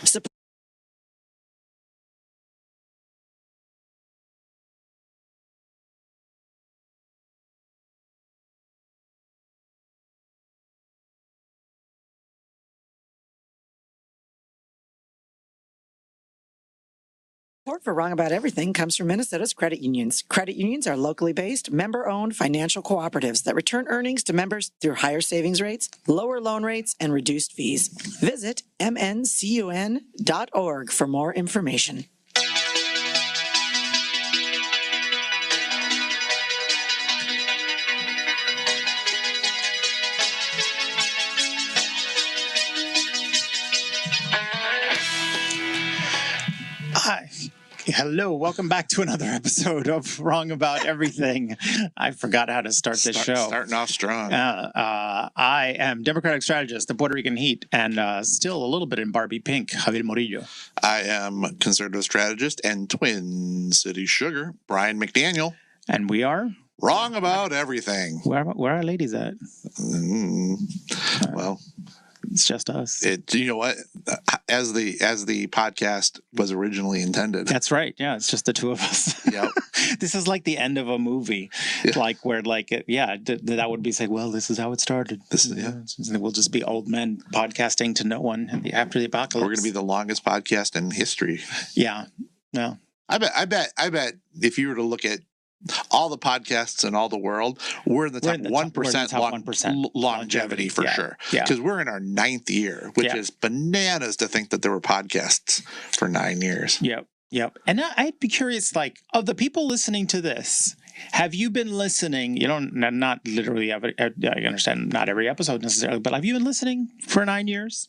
Support for Wrong About Everything comes from Minnesota's credit unions. Credit unions are locally based, member-owned financial cooperatives that return earnings to members through higher savings rates, lower loan rates, and reduced fees. Visit mncun.org for more information. Hi. Hello. Welcome back to another episode of Wrong About Everything. I forgot how to start this show. Starting off strong. I am Democratic strategist, the Puerto Rican Heat, and still a little bit in Barbie pink, Javier Murillo. I am conservative strategist and Twin City Sugar, Brian McDaniel. And we are? Wrong About Everything. Where are ladies at? Well, it's just us. You know what? As the podcast was originally intended. That's right. Yeah, it's just the two of us. Yep. This is like the end of a movie, like where that would be saying, well, this is how it started. We'll just be old men podcasting to no one after the apocalypse. We're going to be the longest podcast in history. Yeah. No. I bet if you were to look at all the podcasts in all the world, we're in the top 1% longevity for sure. Yeah. Because we're in our 9th year, which is bananas to think that there were podcasts for 9 years. Yep. And I'd be curious, like, of the people listening to this, have you been listening? You know, not literally I understand not every episode necessarily, but have you been listening for 9 years?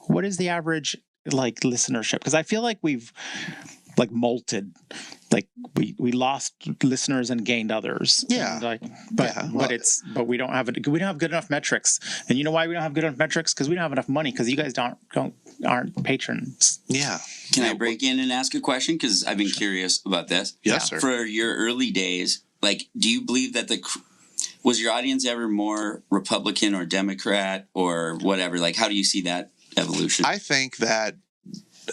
What is the average, like, listenership? Because I feel like we've like molted, like we lost listeners and gained others. Yeah. But we don't have good enough metrics. And you know why we don't have good enough metrics? Because we don't have enough money. Because you guys aren't patrons. Yeah. Can I break in and ask a question? Because I've been curious about this. Yes, sir. For your early days, like, do you believe that was your audience ever more Republican or Democrat or whatever? Like, how do you see that evolution? I think that,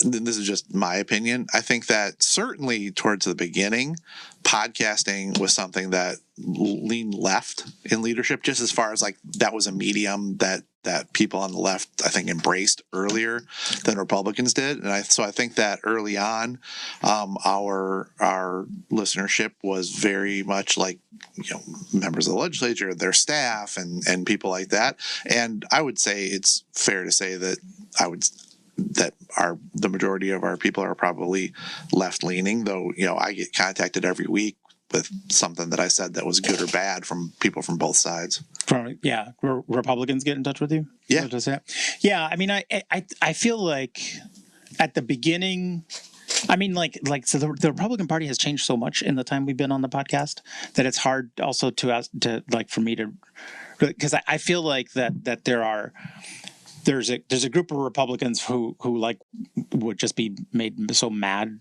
this is just my opinion, I think that certainly towards the beginning, podcasting was something that leaned left in leadership, just as far as like that was a medium that people on the left, I think, embraced earlier than Republicans did. And so I think that early on, our listenership was very much like, members of the legislature, their staff, and people like that. And I would say it's fair to say that the majority of our people are probably left leaning, though, I get contacted every week with something that I said that was good or bad from people from both sides. Republicans get in touch with you? Yeah. Yeah. I mean, I feel like at the beginning, I mean, so the Republican Party has changed so much in the time we've been on the podcast that it's hard also for me to, because I feel like that there's a group of Republicans who like would just be made so mad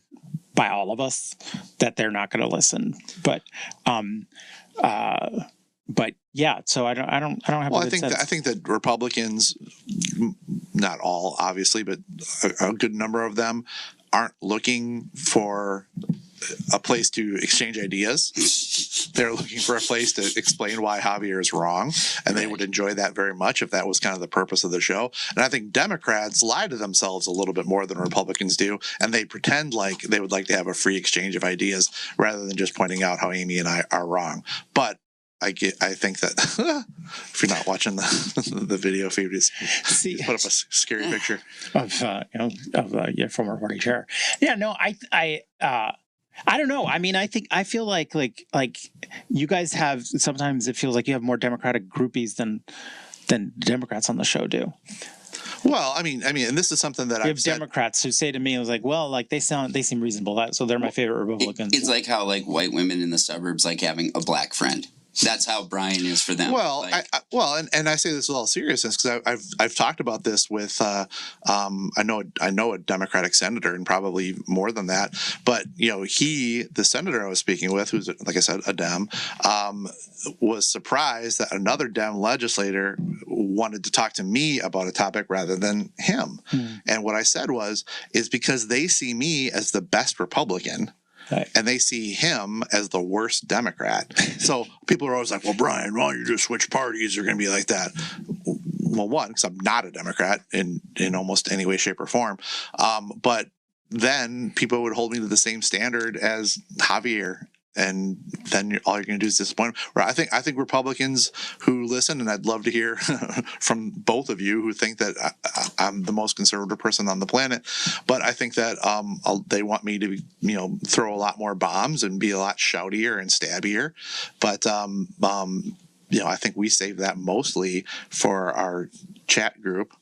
by all of us that they're not going to listen. But yeah, so I don't have. Well, I think that Republicans, not all obviously, but a good number of them aren't looking for a place to exchange ideas. They're looking for a place to explain why Javier is wrong, and they would enjoy that very much if that was kind of the purpose of the show. And I think Democrats lie to themselves a little bit more than Republicans do, and they pretend like they would like to have a free exchange of ideas rather than just pointing out how Amy and I are wrong. But I think that if you're not watching the video feed, just put up a scary picture of your former party chair. Yeah, no, I don't know. I mean, I feel like you guys have, sometimes it feels like you have more Democratic groupies than Democrats on the show do. Well, I mean, and this is something that I've said. Democrats who say to me, I was like, well, like they seem reasonable, so they're my favorite Republicans. It's like how like white women in the suburbs like having a black friend. That's how Brian is for them. Well, Like, and I say this with all seriousness because I've talked about this with I know a Democratic senator and probably more than that, but the senator I was speaking with, who's like I said a Dem, was surprised that another Dem legislator wanted to talk to me about a topic rather than him, and what I said is because they see me as the best Republican. Right. And they see him as the worst Democrat. So people are always like, well, Brian, why don't you just switch parties? They're going to be like that. Well, one, because I'm not a Democrat in almost any way, shape, or form. But then people would hold me to the same standard as Javier. And then all you're going to do is disappoint them. Where I think Republicans who listen, and I'd love to hear from both of you who think that I'm the most conservative person on the planet, but I think that they want me to throw a lot more bombs and be a lot shoutier and stabbier. But I think we save that mostly for our chat group,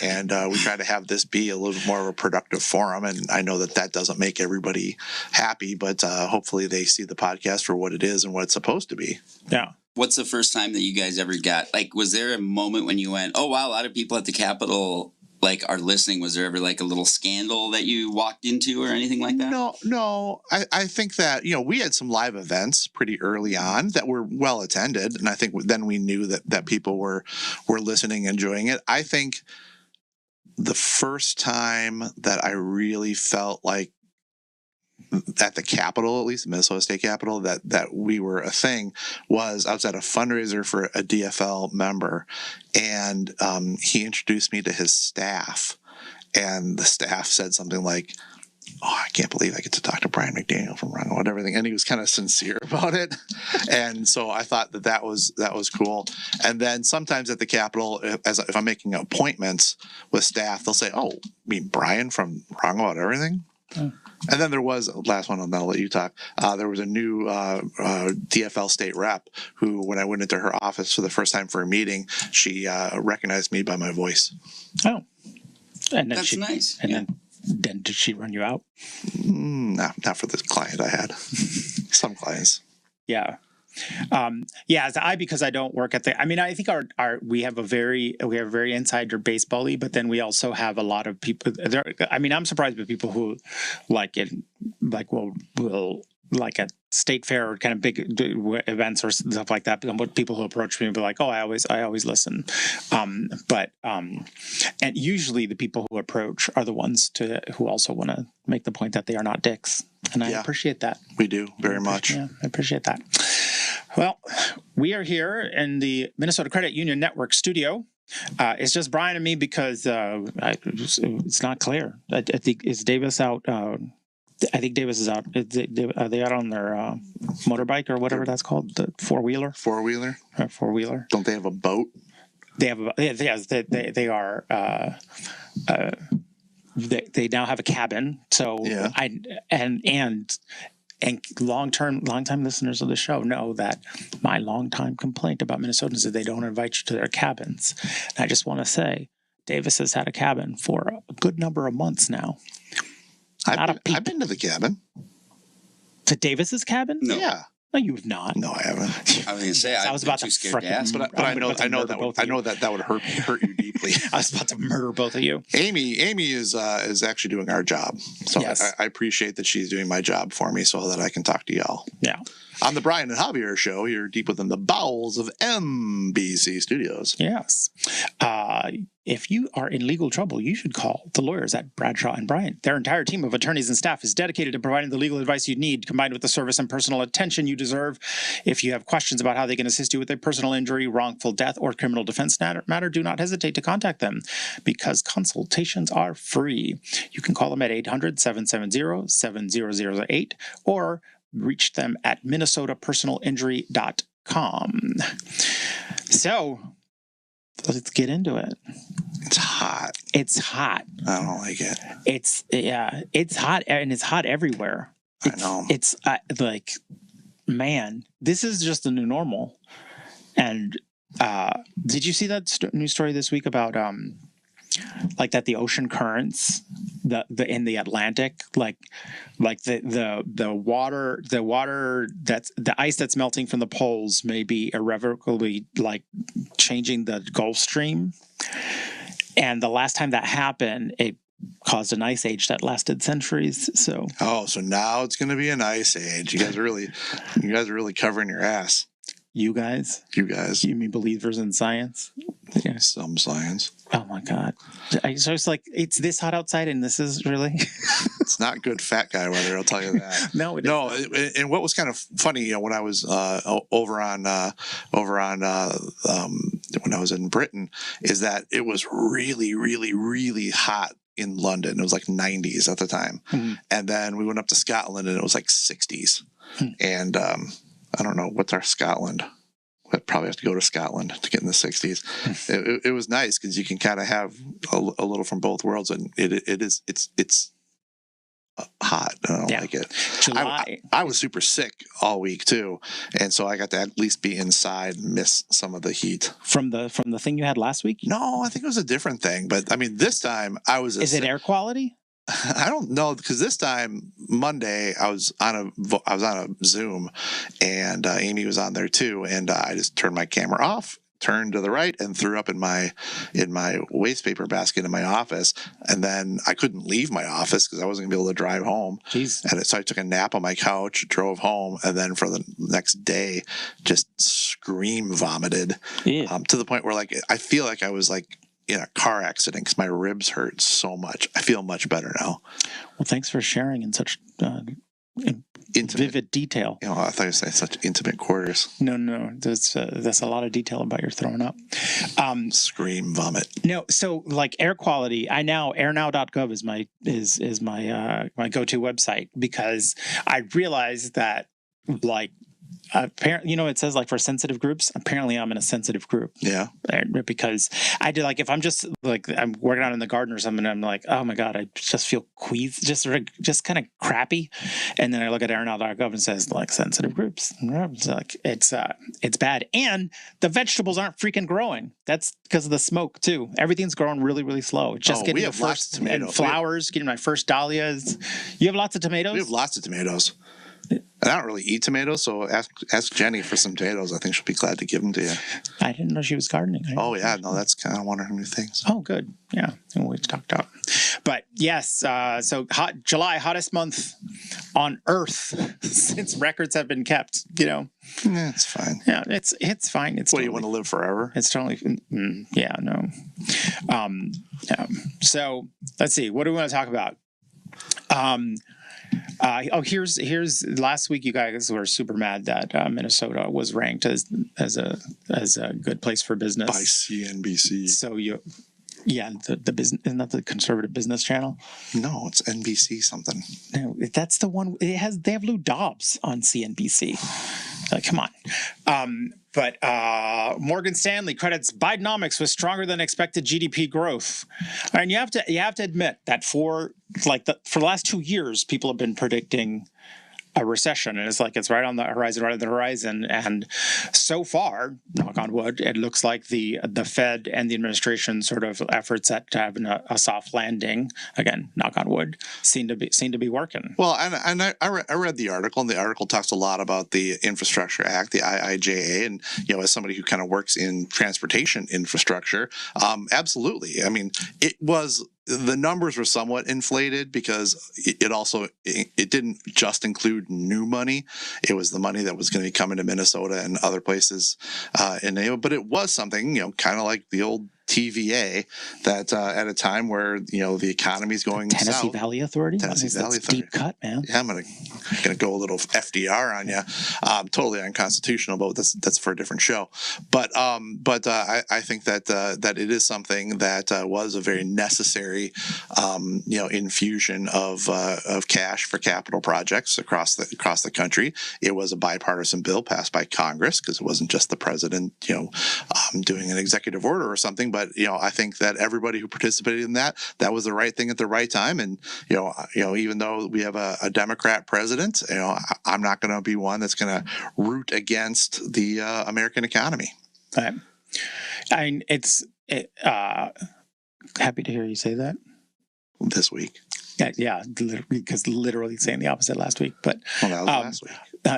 and we try to have this be a little more of a productive forum. And I know that doesn't make everybody happy, but hopefully they see the podcast for what it is and what it's supposed to be. Yeah. what's the first time that you guys ever got, like, was there a moment when you went, oh, wow, a lot of people at the Capitol like are listening? Was there ever like a little scandal that you walked into or anything like that? No. I think that, we had some live events pretty early on that were well attended. And I think then we knew that people were listening, enjoying it. I think the first time that I really felt like at the Capitol, at least the Minnesota State Capitol, that we were a thing was I was at a fundraiser for a DFL member, and he introduced me to his staff, and the staff said something like, "Oh, I can't believe I get to talk to Brian McDaniel from Rongo and everything," and he was kind of sincere about it, and so I thought that was cool. And then sometimes at the Capitol, if I'm making appointments with staff, they'll say, "Oh, you mean Brian from Rongo about everything?" And then there was, last one, I'll let you talk. There was a new DFL state rep who, when I went into her office for the first time for a meeting, she recognized me by my voice. Oh, and then That's nice. And then did she run you out? Not for this client I had. Some clients. Yeah. Because I don't work at I think we have a very insider baseball-y, but then we also have a lot of people there. I'm surprised by people who will like at state fair or kind of big events or stuff like that. But people who approach me will be like, "Oh, I always listen." And usually the people who approach are the ones who also want to make the point that they are not dicks, and I appreciate that. We do very much. Yeah, I appreciate that. Well, we are here in the Minnesota Credit Union Network studio. It's just Brian and me because it's not clear. I think, is Davis out? I think Davis is out. Are they out on their motorbike or whatever that's called? The four-wheeler? Four-wheeler? Four-wheeler. Don't they have a boat? They have they are... They now have a cabin. So And long-time listeners of the show know that my long-time complaint about Minnesotans is they don't invite you to their cabins. And I just want to say, Davis has had a cabin for a good number of months now. I've been to the cabin. To Davis's cabin? No. Yeah. No, you have not. No, I haven't. I was going to say, I was about to too scared to frickin' ask. But I know that would hurt you deeply. I was about to murder both of you. Amy is actually doing our job, so Yes. I appreciate that she's doing my job for me, so that I can talk to y'all. Yeah. On the Brian and Javier show, you're deep within the bowels of MBC Studios. Yes. If you are in legal trouble, you should call the lawyers at Bradshaw and Bryant. Their entire team of attorneys and staff is dedicated to providing the legal advice you need, combined with the service and personal attention you deserve. If you have questions about how they can assist you with a personal injury, wrongful death, or criminal defense matter, do not hesitate to contact them because consultations are free. You can call them at 800-770-7008 or reach them at minnesotapersonalinjury.com. So let's get into it. It's hot. It's hot. I don't like it. It's hot, and it's hot everywhere. I know. It's like, man, this is just the new normal. And did you see that news story this week about that the ocean currents the in the Atlantic, like the water that's the ice that's melting from the poles may be irrevocably like changing the Gulf Stream. And the last time that happened, it caused an ice age that lasted centuries. So so now it's going to be an ice age. You guys are really covering your ass. you guys, you mean believers in science? Yeah. Some science. Oh my God. So it's like, it's this hot outside and this is really. It's not good fat guy weather, I'll tell you that. No, it No, is. and what was kind of funny, when I was over on when I was in Britain, is that it was really, really, really hot in London. It was like 90s at the time, and then we went up to Scotland and it was like 60s. And I don't know what's our Scotland. I'd probably have to go to Scotland to get in the 60s. It was nice because you can kind of have a little from both worlds, and it's hot. I don't like it. July. I was super sick all week too, and so I got to at least be inside and miss some of the heat From the thing you had last week? No, I think it was a different thing, but I mean, this time I was. Is it air quality? I don't know, because this time Monday I was on a Zoom, and Amy was on there too, and I just turned my camera off, turned to the right, and threw up in my waste paper basket in my office, and then I couldn't leave my office because I wasn't gonna be able to drive home. Jeez. And so I took a nap on my couch, drove home, and then for the next day, just scream vomited to the point where like I feel like I was like in a car accident because my ribs hurt so much. I feel much better now. Well, thanks for sharing in such Intimate. vivid detail. I thought you were saying such intimate quarters. No, there's a lot of detail about your throwing up. Scream, vomit. No, so like air quality, airnow.gov is my my go-to website, because I realized that like apparently, it says like for sensitive groups, apparently I'm in a sensitive group. Yeah. Because I do, like, if I'm just like, I'm working out in the garden or something, I'm like, oh my God, I just feel queasy, just kind of crappy. And then I look at airnow.gov and it says like sensitive groups. It's like, it's bad. And the vegetables aren't freaking growing. That's because of the smoke too. Everything's growing really, really slow. Just getting we the have lots first of tomatoes. and flowers, getting my first dahlias. You have lots of tomatoes? We have lots of tomatoes. And I don't really eat tomatoes, so ask Jenny for some potatoes. I think she'll be glad to give them to you. I didn't know she was gardening. Oh, yeah. No, that's kind of one of her new things. Oh, good. Yeah. We talked about. But yes, so July, hottest month on Earth since records have been kept, Yeah, it's fine. Yeah, it's fine. It's What, do you want to live forever? It's totally, yeah, no. Yeah. So let's see. What do we want to talk about? Here's last week. You guys were super mad that Minnesota was ranked as a good place for business By CNBC. So the business, isn't that the conservative business channel? No, it's NBC something. No, that's the one. They have Lou Dobbs on CNBC. Come on. But Morgan Stanley credits Bidenomics with stronger than expected GDP growth. And you have to admit that for the last 2 years, people have been predicting a recession, and it's right on the horizon. And so far, knock on wood, it looks like the Fed and the administration sort of efforts at having a soft landing, again, knock on wood, seem to be working. Well, and I read the article, and the article talks a lot about the Infrastructure Act, the IIJA, and as somebody who kind of works in transportation infrastructure, absolutely. I mean, the numbers were somewhat inflated because it didn't just include new money. It was the money that was going to be coming to Minnesota and other places but it was something, kind of like the old TVA that at a time where the economy's going Tennessee south. Valley Authority. Tennessee Valley Authority. Deep cut, man. Yeah, I'm gonna go a little FDR on you. Totally unconstitutional, but that's for a different show. But I think that it is something that was a very necessary infusion of cash for capital projects across the country. It was a bipartisan bill passed by Congress because it wasn't just the president doing an executive order or something. But I think that everybody who participated in that was the right thing at the right time. And even though we have a Democrat president, I'm not going to be one that's going to root against the American economy. I mean, happy to hear you say that. This week. Yeah, because literally saying the opposite last week. But Well, that was last week.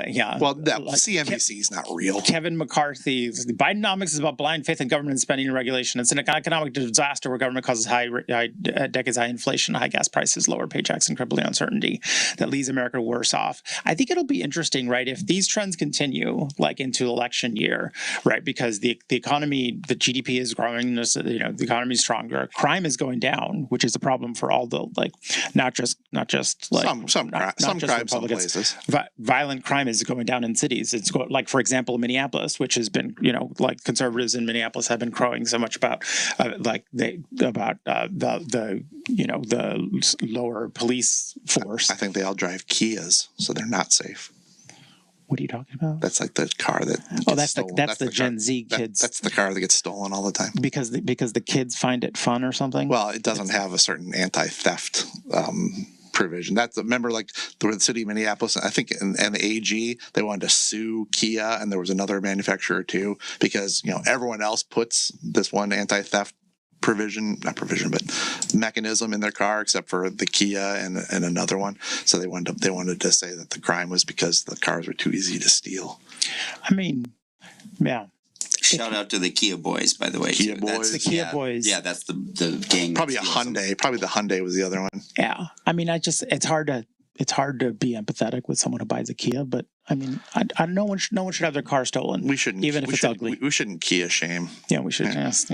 yeah. Well, that Like, CNBC is not real. Kevin McCarthy, Bidenomics is about blind faith in government spending and regulation. It's an economic disaster where government causes decades high inflation, high gas prices, lower paychecks, and crippling uncertainty that leaves America worse off. I think it'll be interesting, right, if these trends continue like into election year, right, because the economy, the GDP is growing, the economy is stronger, crime is going down, which is a problem for all the like, not just like Some crime, some Republicans. places. Violent crime is going down in cities. It's like, for example, Minneapolis, which has been, like conservatives in Minneapolis have been crowing so much about, the lower police force. I think they all drive Kias, so they're not safe. What are you talking about? That's like the car that. That's the Gen Z kids. That's the car that gets stolen all the time. Because the kids find it fun or something. Well, it doesn't have a certain anti-theft provision. Remember, like the city of Minneapolis, I think, and the AG, they wanted to sue Kia, and there was another manufacturer too, because everyone else puts this one anti-theft mechanism in their car except for the Kia and another one. So they wanted to say that the crime was because the cars were too easy to steal. I mean, yeah. Shout out to the Kia boys, by the way. Kia boys. The Kia boys. Yeah, that's the gang. Probably a Hyundai. Probably the Hyundai was the other one. Yeah. I mean, it's hard to be empathetic with someone who buys a Kia, but I mean, no one should have their car stolen. We shouldn't, even if it's ugly. We shouldn't Kia shame. Yeah, we should. Yeah. Yes.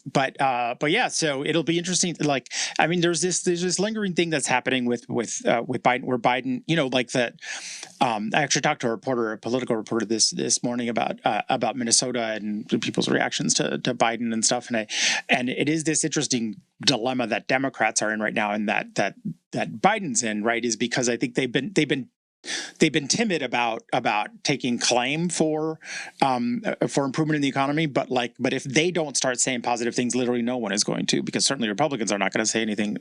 But yeah, so it'll be interesting. Like, I mean, there's this lingering thing that's happening with Biden, where Biden, like that. I actually talked to a political reporter this morning about Minnesota and people's reactions to Biden and stuff, and it is this interesting dilemma that Democrats are in right now, and that Biden's in, right, is because I think they've been timid about taking claim for improvement in the economy, but if they don't start saying positive things, literally no one is going to, because certainly Republicans are not going to say anything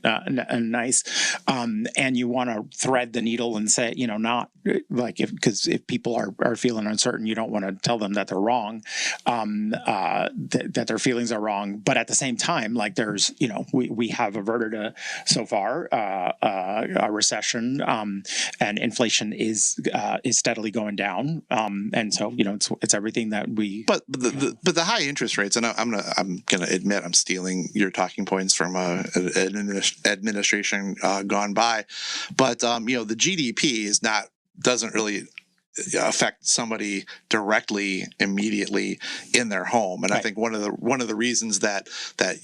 nice. And you want to thread the needle and say, not like if people are feeling uncertain, you don't want to tell them that they're wrong, that their feelings are wrong. But at the same time, like there's, we have averted so far a recession, and inflation is steadily going down, and so it's everything that we. But the high interest rates, and I'm gonna admit I'm stealing your talking points from an administration gone by, but the GDP doesn't really affect somebody directly immediately in their home. And right. I think one of the reasons that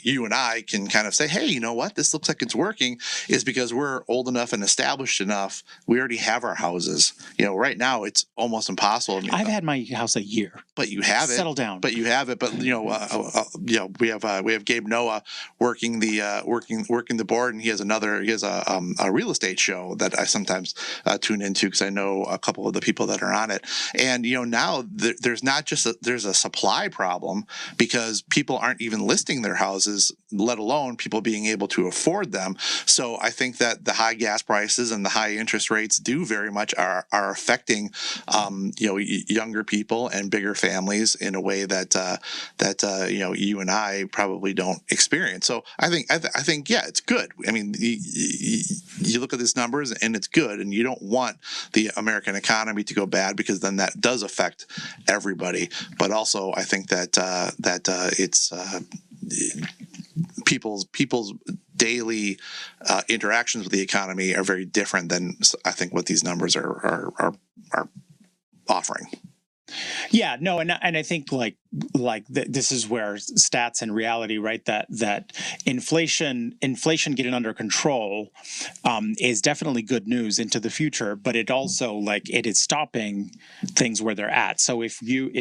you and I can kind of say, hey, you know what, this looks like it's working, is because we're old enough and established enough. We already have our houses. Right now it's almost impossible. I've had my house a year. But you have it. Settle down. But you have it. But we have Gabe Noah working the board, and he has a real estate show that I sometimes tune into, because I know a couple of the people that are on it. And now there's not just there's a supply problem, because people aren't even listing their houses, let alone people being able to afford them. So I think that the high gas prices and the high interest rates do very much are affecting younger people and bigger families in a way that you and I probably don't experience. So I think yeah, it's good. I mean, you look at these numbers and it's good, and you don't want the American economy to go bad, because then that does affect everybody. But also, I think that it's people's daily interactions with the economy are very different than I think what these numbers are offering. Yeah, no, and I think this is where stats and reality, right? That inflation getting under control is definitely good news into the future, but it also it is stopping things where they're at. So if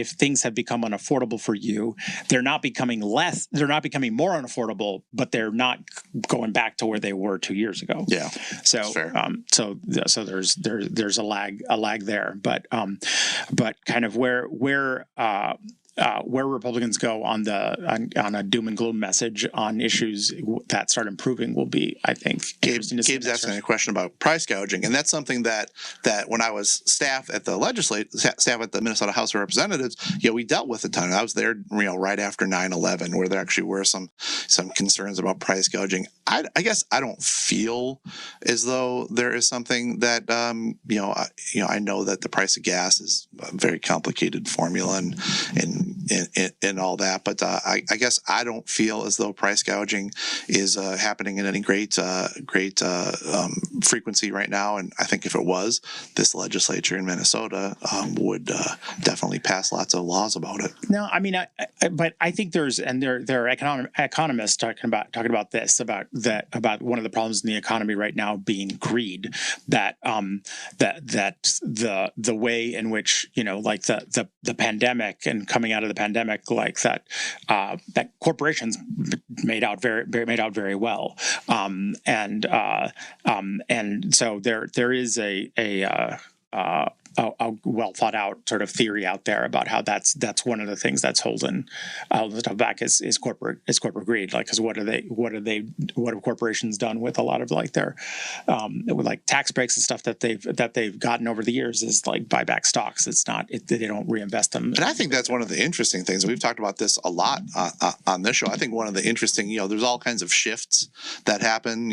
things have become unaffordable for you, they're not becoming more unaffordable, but they're not going back to where they were 2 years ago. Yeah, so fair. So there's a lag there, but kind of where Republicans go on a doom and gloom message on issues that start improving will be, I think, interesting to see. Gabe's asking a question about price gouging, and that's something that when I was staff at the Minnesota House of Representatives, we dealt with a ton. I was there, right after 9/11, where there actually were some concerns about price gouging. I guess I don't feel as though there is something that I know that the price of gas is a very complicated formula and all that, but I guess I don't feel as though price gouging is happening in any great frequency right now. And I think if it was, this legislature in Minnesota would definitely pass lots of laws about it. No, I mean, but I think there are economists talking about this, about one of the problems in the economy right now being greed. That the way in which like the pandemic and coming out of the pandemic, like that corporations made out very well, and so there is a well thought out sort of theory out there about how that's one of the things that's holding the stuff back is corporate greed. Like, because what have corporations done with a lot of like their with like tax breaks and stuff that they've gotten over the years is like buy back stocks. They don't reinvest them. And I think that's one of the interesting things. We've talked about this a lot on this show. I think one of the interesting, there's all kinds of shifts that happen,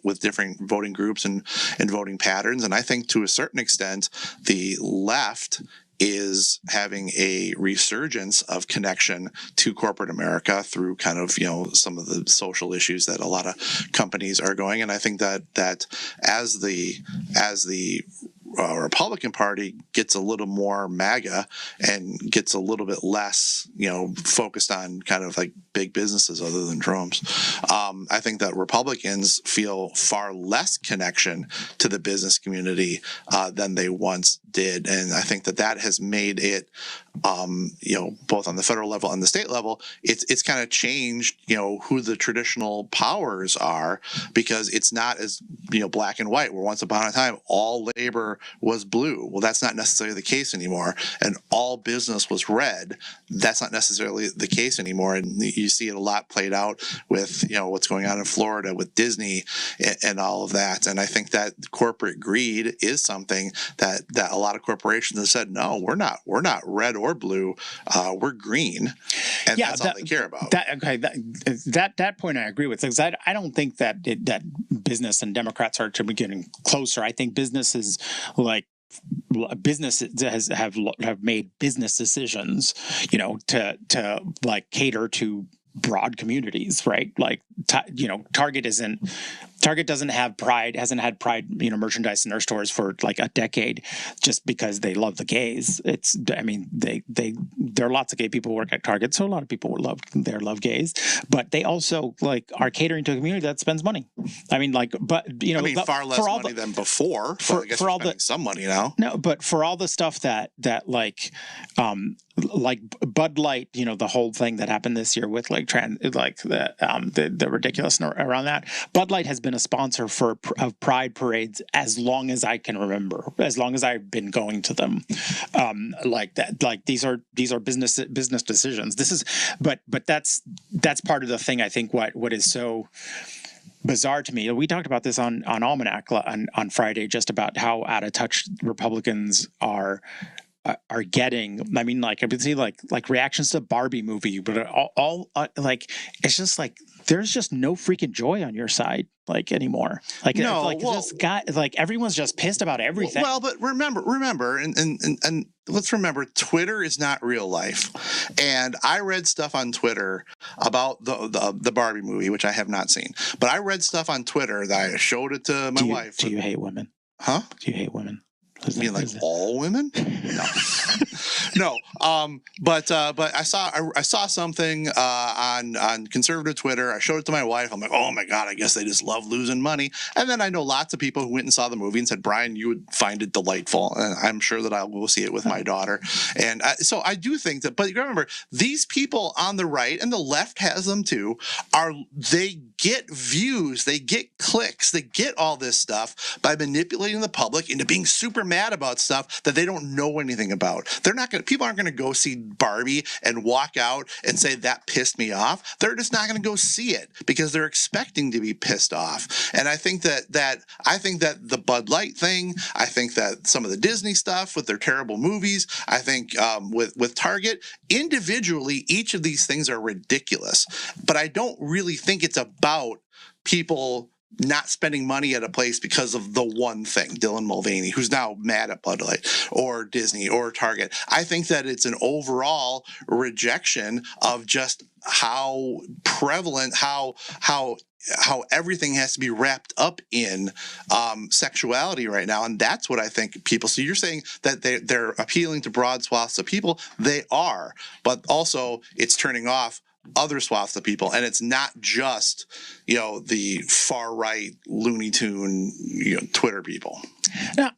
with different voting groups and voting patterns. And I think to a certain extent, the left is having a resurgence of connection to corporate America through kind of, some of the social issues that a lot of companies are going. And I think that as the Republican Party gets a little more MAGA and gets a little bit less, focused on kind of like big businesses other than Trump's. I think that Republicans feel far less connection to the business community than they once did, and I think that has made it, both on the federal level and the state level, it's kind of changed, who the traditional powers are, because it's not as black and white. Where once upon a time all labor was blue. Well, that's not necessarily the case anymore, and all business was red. That's not necessarily the case anymore, and you see it a lot played out with what's going on in Florida with Disney and all of that. And I think that corporate greed is something that a lot of corporations have said, no, we're not red or blue, we're green, and that's all they care about. That point I agree with, because I don't think that business and Democrats are to be getting closer. I think businesses have made business decisions, to like cater to broad communities, right? Like, Target hasn't had Pride, merchandise in their stores for like a decade, just because they love the gays. There are lots of gay people who work at Target, so a lot of people love gays, but they also like are catering to a community that spends money. Far less money than before. I guess we're spending some money now. No, but for all the stuff that like Bud Light, the whole thing that happened this year with the ridiculousness around that. Bud Light has been a sponsor of Pride parades as long as I can remember, as long as I've been going to them. These are business decisions. But that's part of the thing. I think what is so bizarre to me. We talked about this on Almanac on Friday, just about how out of touch Republicans are getting. I mean, like I would see like reactions to the Barbie movie, but all it's just like there's just no freaking joy on your side anymore. Everyone's just pissed about everything. Well, but remember, and let's remember, Twitter is not real life. And I read stuff on Twitter about the Barbie movie, which I have not seen, but I read stuff on Twitter that I showed it to my wife. Do you hate women? Huh? Do you hate women? You mean all women? No. But I saw something on conservative Twitter. I showed it to my wife. I'm like, oh my God, I guess they just love losing money. And then I know lots of people who went and saw the movie and said, Brian, you would find it delightful. And I'm sure that I will see it with my daughter. And so I do think that, but remember, these people on the right, and the left has them too, they get views, they get clicks, they get all this stuff by manipulating the public into being super mad about stuff that they don't know anything about. People aren't going to go see Barbie and walk out and say that pissed me off. They're just not going to go see it because they're expecting to be pissed off. And I think that the Bud Light thing, I think that some of the Disney stuff with their terrible movies, I think with Target, individually, each of these things are ridiculous. But I don't really think it's about people not spending money at a place because of the one thing, Dylan Mulvaney, who's now mad at Bud Light or Disney or Target. I think that it's an overall rejection of just how prevalent, how everything has to be wrapped up in sexuality right now. And that's what I think people, so you're saying that they're appealing to broad swaths of people. They are, but also it's turning off other swaths of people, and it's not just the far right Looney Tune Twitter people. No,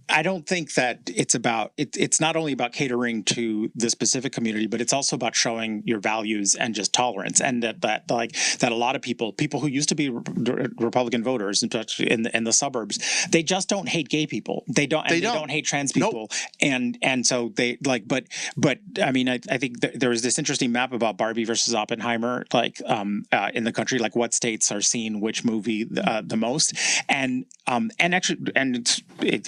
I don't think that it's about it's not only about catering to the specific community, but it's also about showing your values and just tolerance, and that a lot of people who used to be Republican voters in the suburbs, they just don't hate gay people. They don't hate trans people. Nope. And so they but I mean I think there was this interesting map about Barbie versus Oppenheimer, in the country, like what states are seeing which movie the most, and it's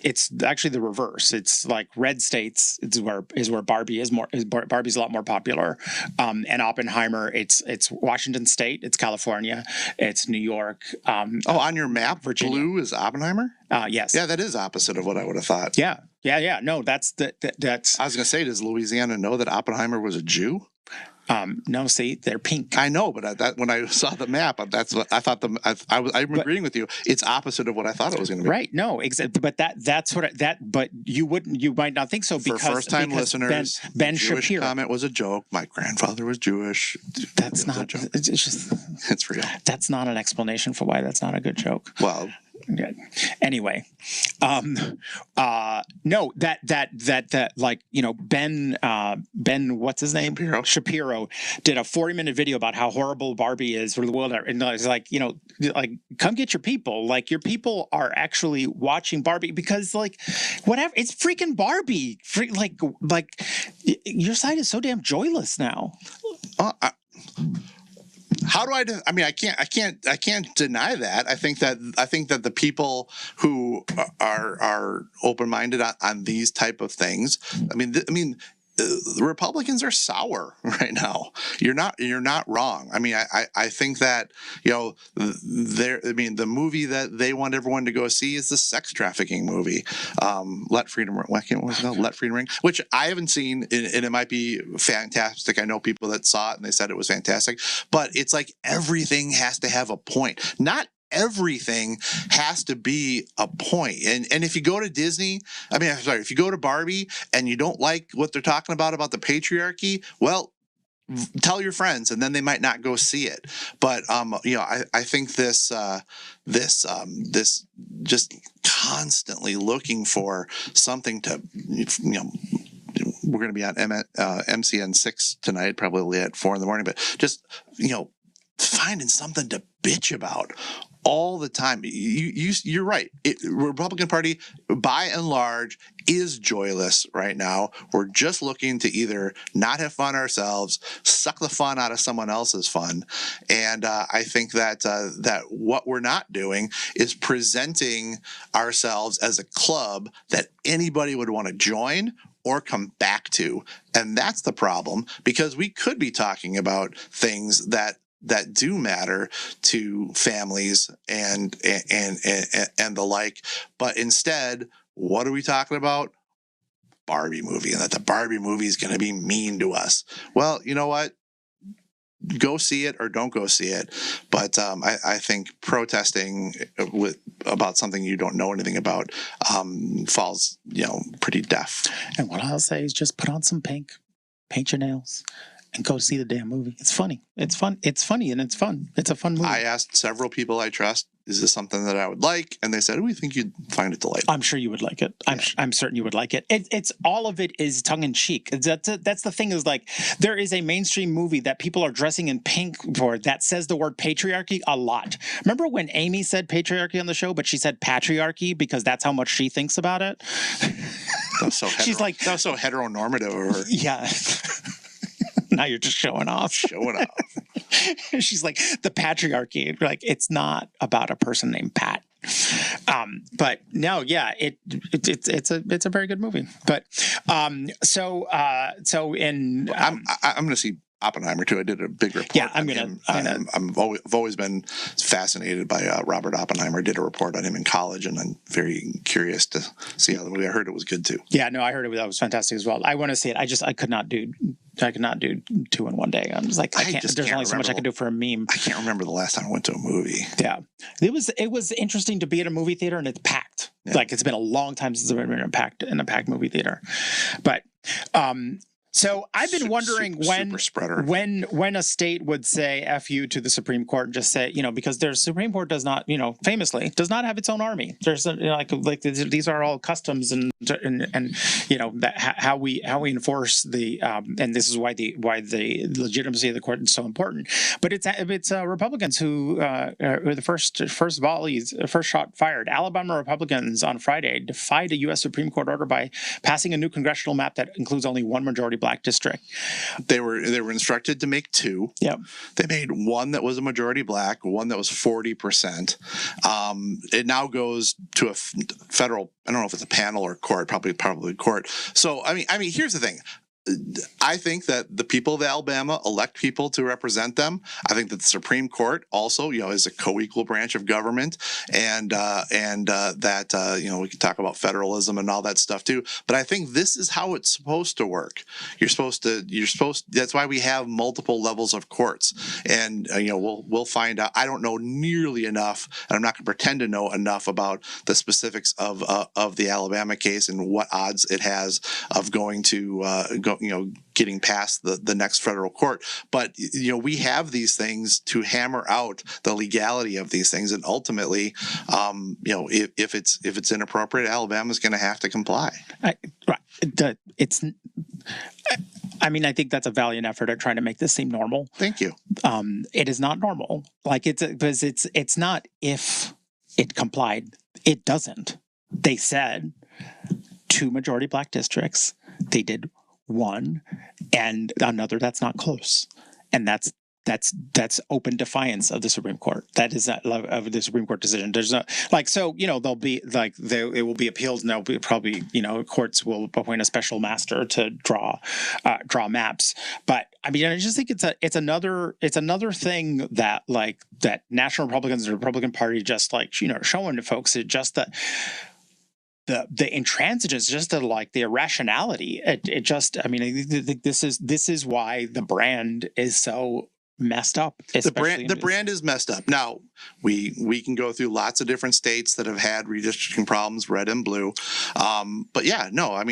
actually the reverse. It's like red states is where Barbie is more. Barbie's a lot more popular, and Oppenheimer. It's Washington State. It's California. It's New York. On your map, Virginia. Blue is Oppenheimer. Yes. Yeah, that is opposite of what I would have thought. Yeah. No, that's. I was going to say, does Louisiana know that Oppenheimer was a Jew? No, see, they're pink. I know, but when I saw the map, that's what I thought. I'm agreeing with you. It's opposite of what I thought it was going to be. Right? No, exactly. But that's what But you might not think so because for first-time listeners, Ben Jewish Shapiro comment was a joke. My grandfather was Jewish. That's not. It's just. It's real. That's not an explanation for why that's not a good joke. Well. Anyway, no, Ben, what's his name? Shapiro did a 40-minute video about how horrible Barbie is for the world, and it's come get your people. Like, your people are actually watching Barbie because whatever, it's freaking Barbie. Your side is so damn joyless now. How do I mean, I can't deny that. I think that the people who are open-minded on these type of things, the Republicans are sour right now. You're not wrong. I mean, I think that the movie that they want everyone to go see is the sex trafficking movie, Let Freedom Ring. What was it called? Let Freedom Ring, which I haven't seen, and it might be fantastic. I know people that saw it and they said it was fantastic, but it's like everything has to have a point. Not everything has to be a point. And if you go to Disney, if you go to Barbie and you don't like what they're talking about the patriarchy, well, tell your friends, and then they might not go see it. But I think this just constantly looking for something to we're going to be on MCN 6 tonight, probably at 4 a.m, but just finding something to bitch about all the time. You're right. Republican Party, by and large, is joyless right now. We're just looking to either not have fun ourselves, suck the fun out of someone else's fun, and I think that what we're not doing is presenting ourselves as a club that anybody would want to join or come back to, and that's the problem, because we could be talking about things that do matter to families and the like, but instead, what are we talking about? Barbie movie, and that the Barbie movie is going to be mean to us. Well, you know what? Go see it or don't go see it. But I think protesting about something you don't know anything about falls, pretty deaf. And what I'll say is just put on some pink, paint your nails, and go see the damn movie. It's funny. It's fun. It's funny and it's fun. It's a fun movie. I asked several people I trust is this something that I would like? And they said, we think you'd find it delightful. I'm sure you would like it. I'm certain you would like it. It's all of it is tongue in cheek. That's the thing is like there is a mainstream movie that people are dressing in pink for that says the word patriarchy a lot. Remember when Amy said patriarchy on the show, but she said patriarchy because that's how much she thinks about it. That was so She's like, that was so heteronormative of her. Yeah. Now you're just showing off. Showing off. She's like the patriarchy. Like it's not about a person named Pat. But no, yeah, it's a very good movie. But so in I'm going to see Oppenheimer too. I did a big report. Yeah, I've always been fascinated by Robert Oppenheimer. Did a report on him in college, and I'm very curious to see how the movie. I heard it was good too. Yeah, no, I heard that was fantastic as well. I want to see it. I could not do 2 in one day. I'm just like there's only so much I can do for a meme. I can't remember the last time I went to a movie. Yeah, it was interesting to be at a movie theater and it's packed. Yeah. Like it's been a long time since I've been in a packed movie theater, but. So I've been wondering when a state would say F you to the Supreme Court and just say, because their Supreme Court does not, famously does not have its own army. There's like these are all customs and how we enforce the and this is why the legitimacy of the court is so important. But it's Republicans who are the first shot fired. Alabama Republicans on Friday defied a U.S. Supreme Court order by passing a new congressional map that includes only one majority black district. They were instructed to make 2. Yep. They made one that was a majority black, one that was 40%. It now goes to a federal. I don't know if it's a panel or court. Probably court. So I mean, here's the thing. I think that the people of Alabama elect people to represent them. I think that the Supreme Court also, is a co-equal branch of government, and that we can talk about federalism and all that stuff too. But I think this is how it's supposed to work. You're supposed. That's why we have multiple levels of courts, and we'll find out. I don't know nearly enough, and I'm not going to pretend to know enough about the specifics of the Alabama case and what odds it has of going to getting past the next federal court. But, we have these things to hammer out the legality of these things. And ultimately, if it's inappropriate, Alabama's going to have to comply. I think that's a valiant effort at trying to make this seem normal. Thank you. It is not normal. Because it's not if it complied. It doesn't. They said 2 majority black districts. They did 1 and another that's not close, and that's open defiance of the Supreme Court. That is not of the Supreme Court decision. There's no there'll be it will be appealed, and there'll be probably courts will appoint a special master to draw maps. But I just think it's another thing that that National Republicans and the Republican Party just showing to folks. It just that. The intransigence, just the irrationality. This is why the brand is so messed up. The brand is messed up. Now we can go through lots of different states that have had redistricting problems, red and blue. But yeah, no, I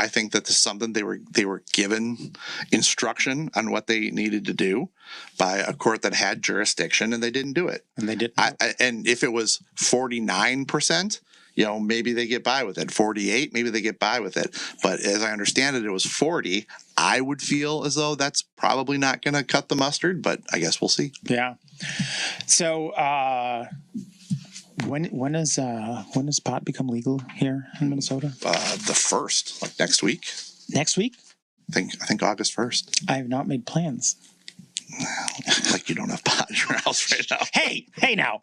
think that this is something they were given instruction on what they needed to do by a court that had jurisdiction, and they didn't do it. And they didn't. And if it was 49%. Maybe they get by with it. 48, maybe they get by with it. But as I understand it, it was 40. I would feel as though that's probably not going to cut the mustard, but I guess we'll see. Yeah. So when does pot become legal here in Minnesota? The 1st, next week. Next week? I think August 1st. I have not made plans. You don't have pot in your house right now. Hey now.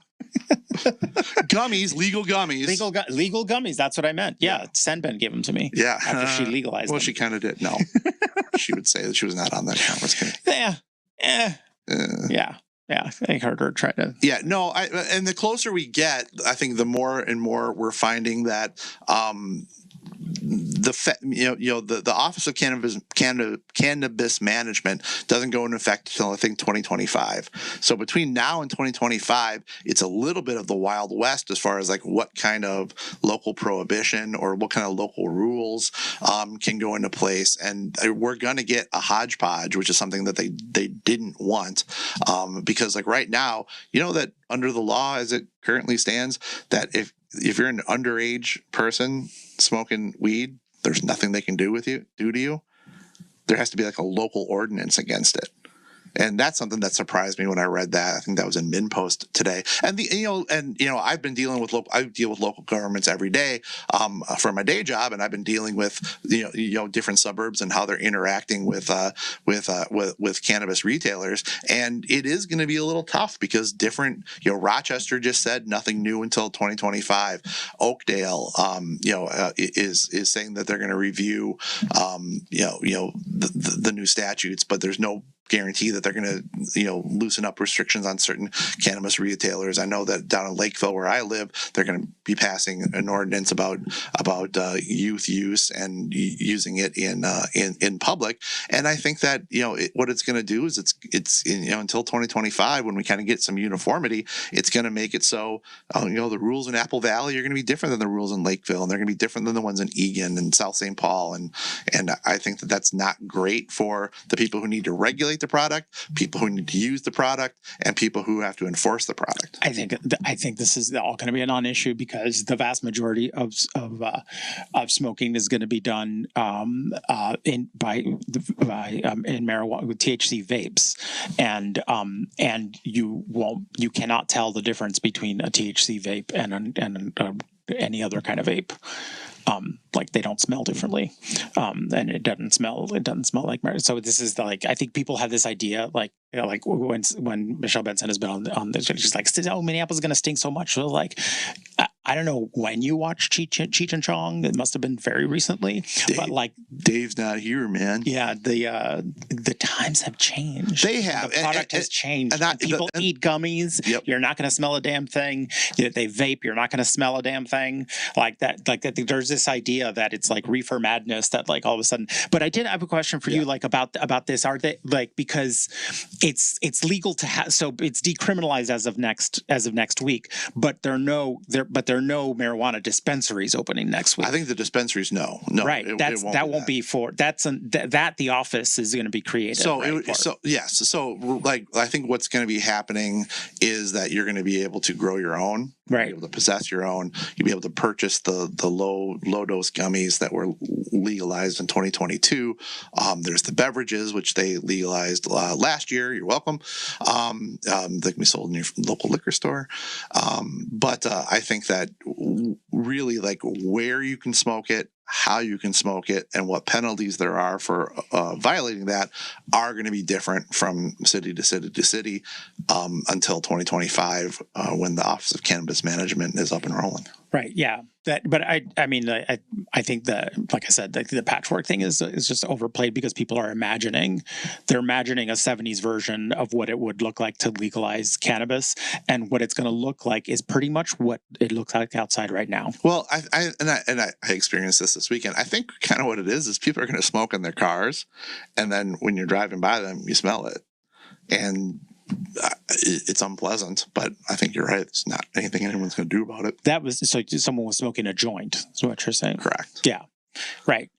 Gummies, legal gummies. Legal gummies. That's what I meant. Yeah. Senben gave them to me. Yeah. After she legalized them. She kind of did. No. She would say that she was not on that conference committee. Yeah. I heard her try to. Yeah. No. And the closer we get, I think the more and more we're finding that the Office of Cannabis Management doesn't go into effect until I think 2025. So between now and 2025, it's a little bit of the Wild West as far as like what kind of local prohibition or what kind of local rules can go into place, and we're going to get a hodgepodge, which is something that they didn't want, because like right now, that under the law as it currently stands, that if you're an underage person smoking weed, there's nothing they can do to you. There has to be like a local ordinance against it. And that's something that surprised me when I read that. I think that was in MinPost today. And I've been dealing with I deal with local governments every day for my day job, and I've been dealing with different suburbs and how they're interacting with cannabis retailers. And it is going to be a little tough because different. Rochester just said nothing new until 2025. Oakdale, is saying that they're going to review, the new statutes, but there's no guarantee that they're going to, loosen up restrictions on certain cannabis retailers. I know that down in Lakeville, where I live, they're going to be passing an ordinance about youth use and using it in public. And I think that what it's going to do is it's until 2025, when we kind of get some uniformity, it's going to make it so the rules in Apple Valley are going to be different than the rules in Lakeville, and they're going to be different than the ones in Eagan and South St. Paul. And I think that that's not great for the people who need to regulate the product, people who need to use the product, and people who have to enforce the product. I think this is all going to be a non-issue because the vast majority of smoking is going to be done in marijuana with THC vapes, and you cannot tell the difference between a THC vape and any other kind of vape. Like they don't smell differently, and it doesn't smell like marijuana. So this is I think people have this idea like when Michelle Benson has been on this, she's like, oh, Minneapolis is going to stink so much. So I don't know when you watched Cheech and Chong. It must have been very recently. But Dave's not here, man. Yeah, the times have changed. They have. The product has changed. And people eat gummies. Yep. You're not going to smell a damn thing. They vape. You're not going to smell a damn thing. Like that. There's this idea that it's like reefer madness that all of a sudden. But I did have a question for you, about this. Are they because it's legal to have, so it's decriminalized as of next week. But there are no marijuana dispensaries opening next week. I think the dispensaries, no, right. That won't be for that the office is going to be created. So yes. So I think what's going to be happening is that you're going to be able to grow your own. Right. You'll be able to possess your own. You'll be able to purchase the low dose gummies that were legalized in 2022. There's the beverages, which they legalized last year. You're welcome. They can be sold in your local liquor store. But I think that really where you can smoke it, how you can smoke it, and what penalties there are for violating that are going to be different from city to city to city until 2025 when the Office of Cannabis Management is up and rolling. Right. Yeah. But I think that, like I said, the patchwork thing is just overplayed because people are imagining a 70s version of what it would look like to legalize cannabis, and what it's going to look like is pretty much what it looks like outside right now. Well, I experienced this weekend. I think kind of what it is people are going to smoke in their cars, and then when you're driving by them, you smell it, and it's unpleasant, but I think you're right. It's not anything anyone's going to do about it. That was so someone was smoking a joint. Is what you're saying? Correct. Yeah. Right.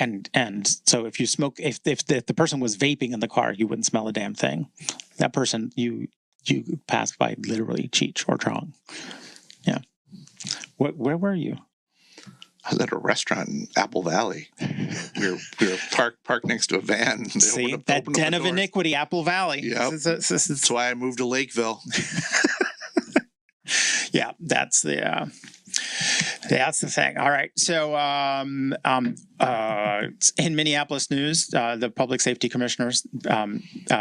And so if you smoke, if the person was vaping in the car, you wouldn't smell a damn thing. That person, you passed by literally Cheech or Chong. Yeah. Where were you? I was at a restaurant in Apple Valley. We were parked next to a van. See, that den of iniquity, Apple Valley. Yeah, that's why I moved to Lakeville. Yeah, that's the thing. All right, so in Minneapolis news, the public safety commissioners,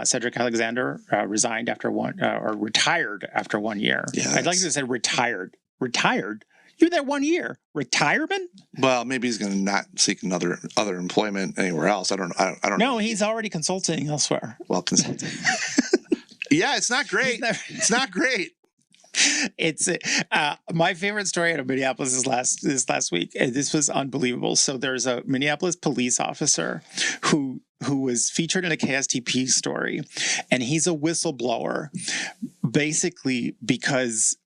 Cedric Alexander, retired after 1 year. Yeah, I'd like to say retired. Retired. You're there 1 year. Retirement? Well, maybe he's going to not seek other employment anywhere else. I don't know. No, he's already consulting elsewhere. Well, consulting. Yeah, it's not great. It's not great. It's my favorite story out of Minneapolis this last week. This was unbelievable. So there's a Minneapolis police officer who was featured in a KSTP story, and he's a whistleblower, basically because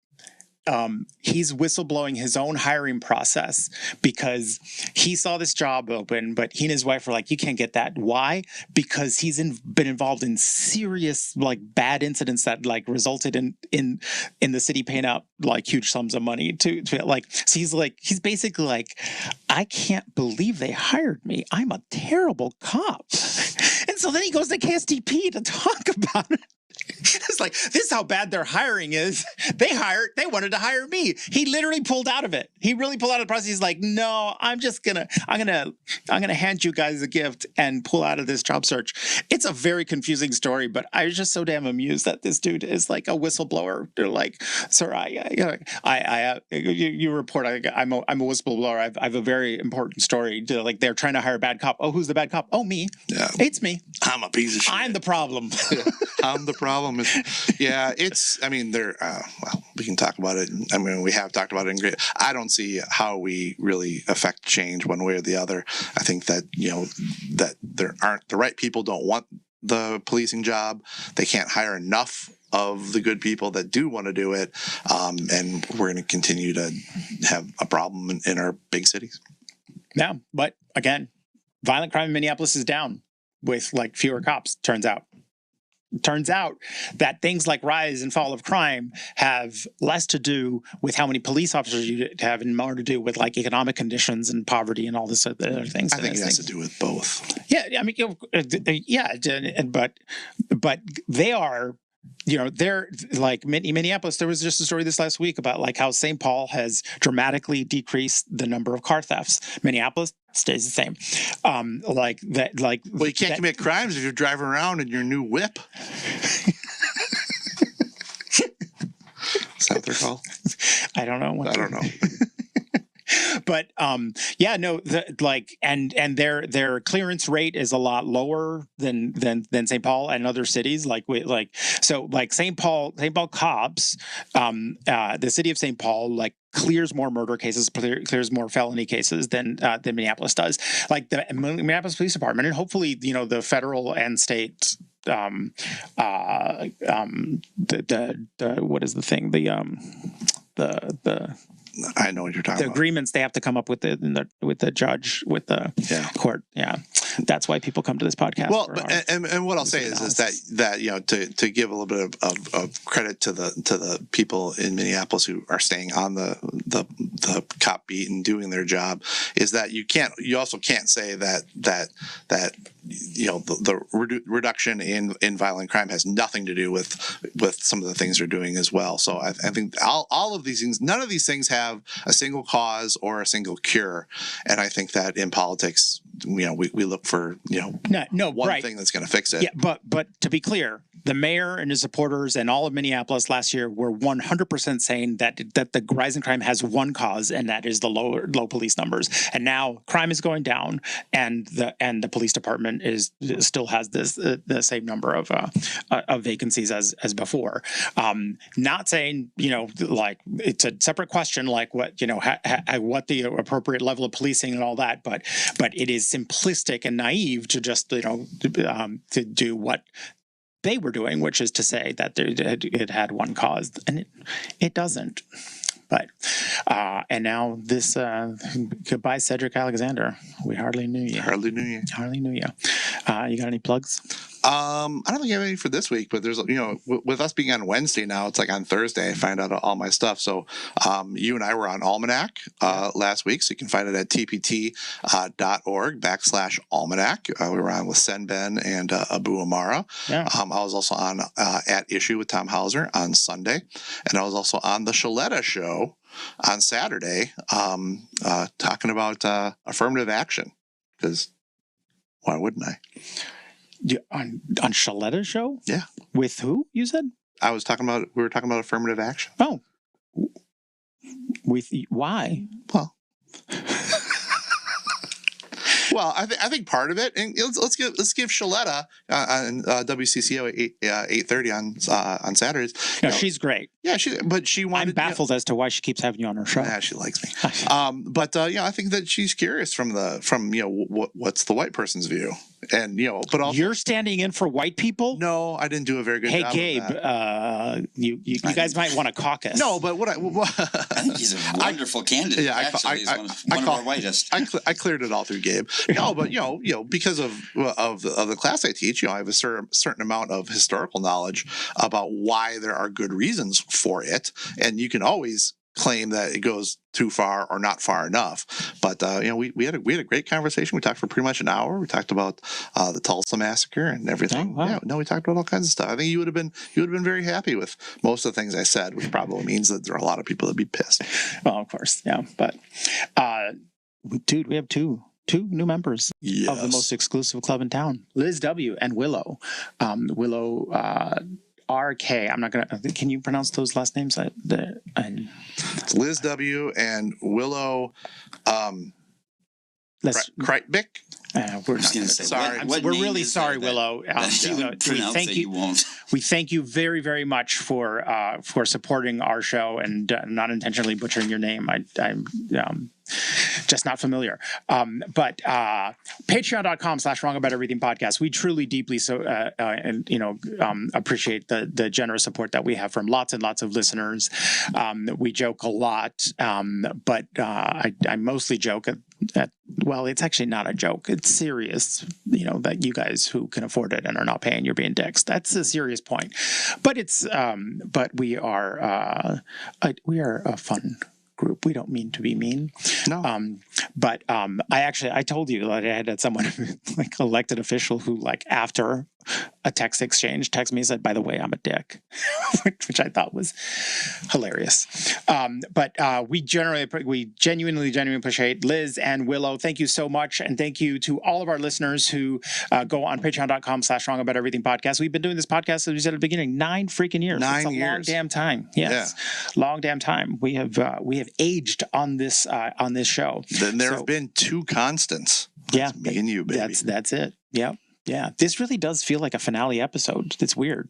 he's whistleblowing his own hiring process because he saw this job open, but he and his wife were like, "You can't get that." Why? Because he's been involved in serious, like, bad incidents that like resulted in the city paying out like huge sums of money to like. So he's basically like, "I can't believe they hired me. I'm a terrible cop." And so then he goes to KSTP to talk about it. It's like, this is how bad their hiring is. They wanted to hire me. He literally pulled out of it. He really pulled out of the process. He's like, no, I'm gonna hand you guys a gift and pull out of this job search. It's a very confusing story, but I was just so damn amused that this dude is like a whistleblower. They're like, sir, you report. I'm a whistleblower. I have a very important story. Like, they're trying to hire a bad cop. Oh, who's the bad cop? Oh, me. Yeah. It's me. I'm a piece of shit. I'm the problem. I'm the problem. I mean, well, we can talk about it. I mean, we have talked about it in great. I don't see how we really affect change one way or the other. I think that, that there aren't the right people don't want the policing job. They can't hire enough of the good people that do want to do it. And we're going to continue to have a problem in our big cities. Yeah. But again, violent crime in Minneapolis is down with like fewer cops, turns out. Turns out that things like rise and fall of crime have less to do with how many police officers you have and more to do with like economic conditions and poverty and all this other things. I think it has to do with both. Yeah, I mean, but they are. They're like Minneapolis. There was just a story this last week about like how St. Paul has dramatically decreased the number of car thefts. Minneapolis stays the same. Well, you can't commit crimes if you're driving around in your new whip. Is that what they're called? I don't know. I don't know. But their clearance rate is a lot lower than St. Paul and other cities. St. Paul cops, the city of St. Paul clears more murder cases, clears more felony cases than Minneapolis does. Like the Minneapolis Police Department, and hopefully the federal and state. What is the thing? I know what you're talking the about. agreements they have to come up with the judge, with the court. Yeah. That's why people come to this podcast. Well, and what I'll say is that to give a little bit of credit to the people in Minneapolis who are staying on the cop beat and doing their job, is that you also can't say that the reduction in violent crime has nothing to do with some of the things they're doing as well. So I think all of these things, none of these things have a single cause or a single cure, and I think that in politics, we look for one thing that's going to fix it. Yeah, but to be clear, the mayor and his supporters and all of Minneapolis last year were 100% saying that the rise in crime has one cause, and that is the low police numbers. And now crime is going down, and the police department still has the same number of vacancies as before. Not saying it's a separate question, like what the appropriate level of policing and all that, but it is simplistic and naive to just to do what they were doing, which is to say that it had one cause, and it doesn't. But and now this goodbye, Cedric Alexander. We hardly knew you. Hardly knew you. You got any plugs? I don't think I have any for this week, but there's, with us being on Wednesday now, it's like on Thursday I find out all my stuff. So you and I were on Almanac last week, so you can find it at tpt.org/almanac. We were on with Sen Ben and Abu Amara. Yeah. I was also on At Issue with Tom Hauser on Sunday, and I was also on the Shaletta Show on Saturday, talking about affirmative action, because why wouldn't I? On Shaletta's show? Yeah. With who, you said? We were talking about affirmative action. Oh. Why? Well, Well, I think part of it, and let's give Shaletta on WCCO at 8:30 on Saturdays. No, she's great. Yeah, she wanted. I'm baffled as to why she keeps having you on her show. Yeah, she likes me. But I think that she's curious from what's the white person's view, and but also You're standing in for white people. no, I didn't do a very good Hey, job. Gabe, of that. you guys might want to caucus. No, but what I think he's a wonderful candidate. Yeah, actually, he's one of our whitest. I cleared it all through Gabe. No, but because of the class I teach, I have a certain amount of historical knowledge about why there are good reasons for it, and you can always claim that it goes too far or not far enough. But we had a great conversation. We talked for pretty much an hour. We talked about the Tulsa massacre and everything. Oh, wow. Yeah, no, we talked about all kinds of stuff. I think you would have been very happy with most of the things I said, which probably means that there are a lot of people that'd be pissed. Well, of course, yeah. But, dude, we have two new members of the most exclusive club in town, Liz W. and Willow. Willow RK. I'm not gonna. Can you pronounce those last names? It's Liz W. and Willow. Let's. Kreitbick. We're I was not going gonna to say, sorry. We're name really is sorry, that Willow. you would we pronounce thank that you. you won't. We thank you very, very much for supporting our show and not intentionally butchering your name. I'm just not familiar. But patreon.com/wrong about everything podcast. We truly deeply appreciate the generous support that we have from lots and lots of listeners. We joke a lot, but I mostly joke at well, it's actually not a joke. It's serious, that you guys who can afford it and are not paying, you're being dicks. That's a serious point. But but we are a fun group. We don't mean to be mean. No. But I told you that I had someone like elected official who after a text exchange text me and said, by the way, I'm a dick, which I thought was hilarious. But we genuinely appreciate Liz and Willow. Thank you so much. And thank you to all of our listeners who go on patreon.com/wrong about everything podcast. We've been doing this podcast, as we said at the beginning, 9 freaking years. 9 It's a long years. damn time. Yes. Yeah. Long damn time. We have aged on this show. Then there have been 2 constants. Yeah. Me and you, baby. That's it. Yep. Yeah, this really does feel like a finale episode. It's weird,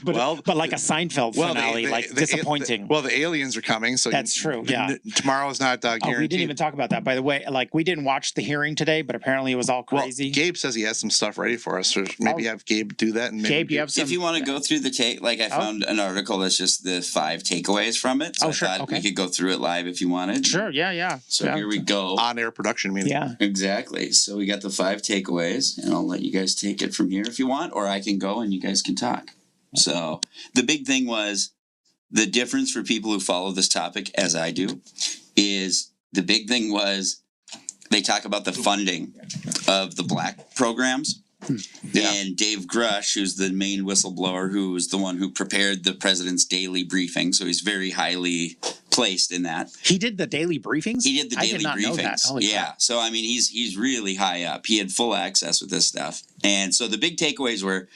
but like a Seinfeld finale, disappointing. The aliens are coming, so that's true. Yeah, tomorrow is not guaranteed. Oh, we didn't even talk about that, by the way. We didn't watch the hearing today, but apparently it was all crazy. Well, Gabe says he has some stuff ready for us, so maybe have Gabe do that. And Gabe, you have some. If you want to go through the take, I found an article that's just the 5 takeaways from it. So I thought we could go through it live if you wanted. Sure. Yeah. So here we go. On-air production meeting. Yeah. Exactly. So we got the 5 takeaways, and I'll let you guys take it from here if you want, or I can go and you guys can talk. So the big thing was the difference for people who follow this topic, as I do, is the big thing was they talk about the funding of the black programs. Yeah. And Dave Grush, who's the main whistleblower, who was the one who prepared the president's daily briefing, so he's very highly placed in that. He did the daily briefings? He did the daily I did not briefings. Know that. Holy crap. So I mean, he's really high up. He had full access with this stuff. And so the big takeaways were,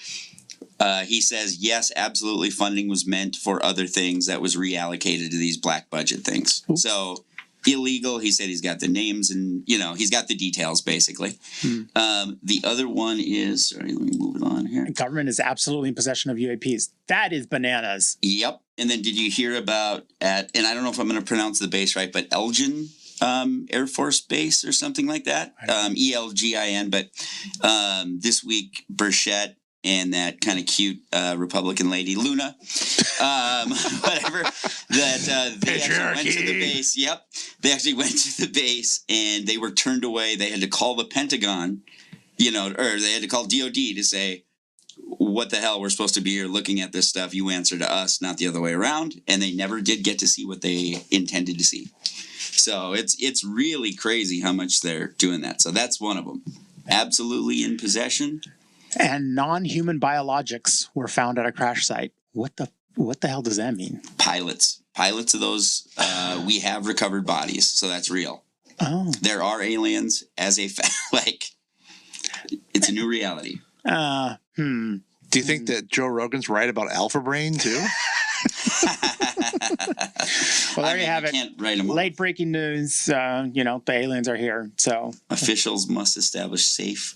he says, yes, absolutely, funding was meant for other things that was reallocated to these black budget things. Oops. So illegal. He said he's got the names and, he's got the details, basically. The other one is, sorry, let me move it on here. Government is absolutely in possession of UAPs. That is bananas. Yep. And then did you hear about and I don't know if I'm going to pronounce the base right, but Elgin Air Force Base or something like that. ELGIN. But this week, Burchett and that kind of cute Republican lady, Luna, whatever, that they actually went to the base. Yep. They actually went to the base and they were turned away. They had to call the Pentagon, or they had to call DOD to say, what the hell, we're supposed to be here looking at this stuff. You answer to us, not the other way around. And they never did get to see what they intended to see. So it's really crazy how much they're doing that. So that's one of them. Absolutely in possession. And non-human biologics were found at a crash site. What the hell does that mean? Pilots of those, we have recovered bodies. So that's real. Oh. There are aliens as a it's a new reality. Do you think that Joe Rogan's right about Alpha Brain too? Well, there I you mean, have it. Can't write them off. Late breaking news. The aliens are here. So Officials must establish safe,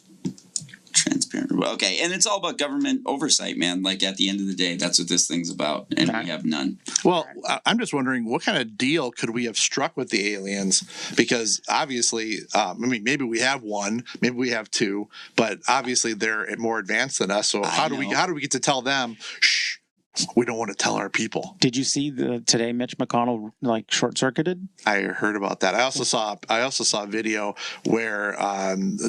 transparent. Okay, and it's all about government oversight, man. Like at the end of the day, that's what this thing's about, and we have none. Well, I'm just wondering what kind of deal could we have struck with the aliens? Because obviously, maybe we have one, maybe we have two, but obviously they're more advanced than us. So how do we get to tell them? Shh, we don't want to tell our people. did you see today Mitch McConnell short circuited? I heard about that. I also saw a video where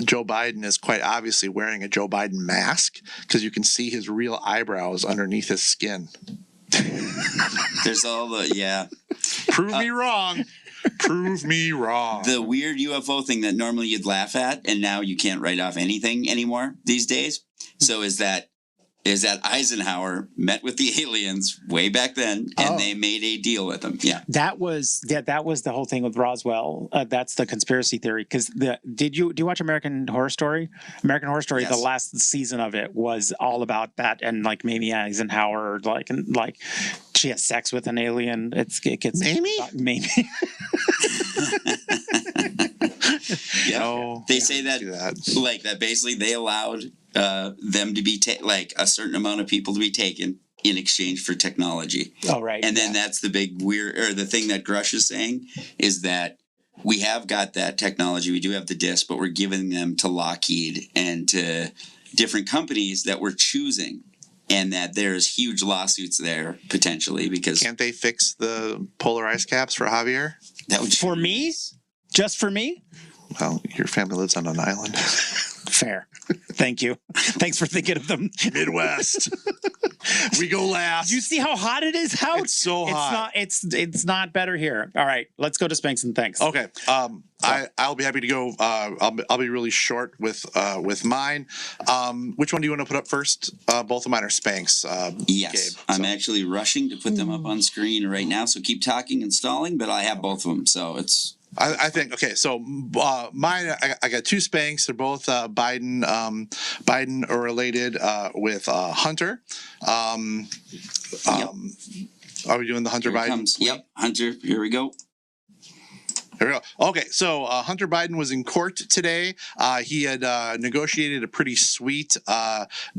Joe Biden is quite obviously wearing a Joe Biden mask because you can see his real eyebrows underneath his skin. There's all the Prove me wrong. Prove me wrong. the weird UFO thing that normally you'd laugh at, and now you can't write off anything anymore these days. So is that Eisenhower met with the aliens way back then, and they made a deal with them. Yeah. That was the whole thing with Roswell. That's the conspiracy theory. Because do you watch American Horror Story? American Horror Story. Yes. The last season of it was all about that, and Mamie Eisenhower, she has sex with an alien. It gets Mamie? Mamie. Yeah. No, They say that, do that. that basically they allowed them to be a certain amount of people to be taken in exchange for technology. Oh, right. And then that's the big the thing that Grush is saying is that we have got that technology. We do have the disc, but we're giving them to Lockheed and to different companies that we're choosing. And that there's huge lawsuits there potentially because Can't they fix the polar ice caps for Javier? that would For me? Just for me? Well, your family lives on an island. Fair. Thank you. Thanks for thinking of them. Midwest. We go last. Do you see how hot it is out? It's so hot. It's not better here. All right, let's go to Spanks and Thanks. Okay. I'll be happy to go. I'll be really short with mine. Which one do you want to put up first? Both of mine are Spanks. Yes, Gabe, I'm actually rushing to put them up on screen right now. So keep talking and stalling, but I have both of them. So it's I think okay. So mine, I got two Spanks. They're both Biden related with Hunter. Are we doing the Hunter here it Biden? comes. Yep, Hunter. Here we go. Here we go. Okay, so Hunter Biden was in court today. He had negotiated a pretty sweet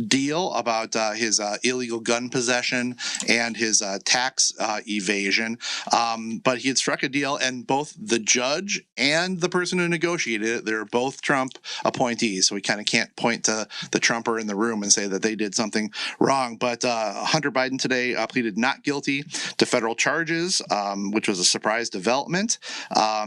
deal about his illegal gun possession and his tax evasion. But he had struck a deal, and both the judge and the person who negotiated it, they're both Trump appointees. So we kind of can't point to the Trumper in the room and say that they did something wrong. But Hunter Biden today pleaded not guilty to federal charges, which was a surprise development.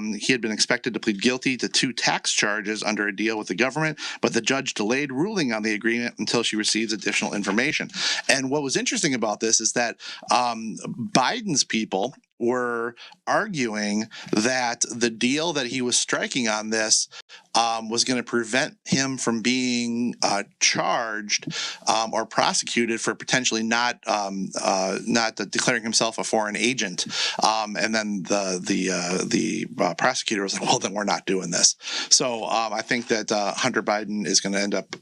He had been expected to plead guilty to 2 tax charges under a deal with the government, but the judge delayed ruling on the agreement until she receives additional information. And what was interesting about this is that Biden's people were arguing that the deal that he was striking on this was going to prevent him from being charged or prosecuted for potentially not declaring himself a foreign agent. And then the prosecutor was like, "Well, then we're not doing this." So I think that Hunter Biden is going to end up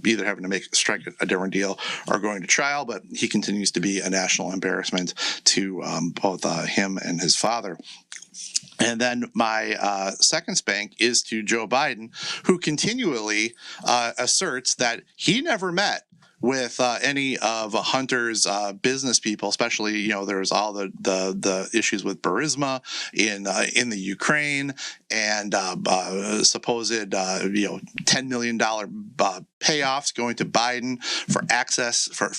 either having to strike a different deal or going to trial, but he continues to be a national embarrassment to both him and his father. And then my second spank is to Joe Biden, who continually asserts that he never met with any of Hunter's business people, especially, there was all the issues with Burisma in the Ukraine and supposed $10 million payoffs going to Biden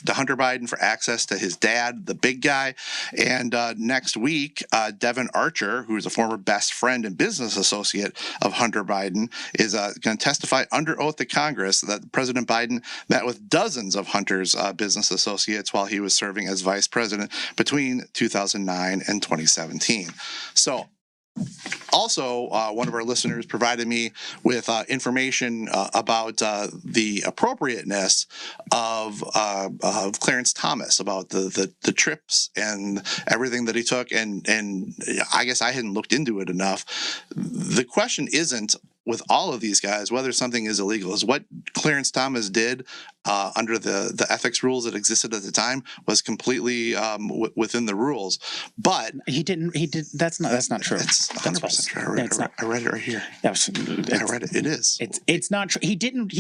to Hunter Biden for access to his dad, the big guy. And next week, Devin Archer, who is a former best friend and business associate of Hunter Biden, is going to testify under oath to Congress that President Biden met with dozens of Hunter's business associates while he was serving as vice president between 2009 and 2017. So also, one of our listeners provided me with information about the appropriateness of Clarence Thomas, about the trips and everything that he took. And I guess I hadn't looked into it enough. The question isn't with all of these guys whether something is illegal, is what Clarence Thomas did under the ethics rules that existed at the time was completely within the rules. But He didn't. That's not true. it's That's 100% false. true. It's not. I read it right here. Yeah, I read it. It is. It's not true. He didn't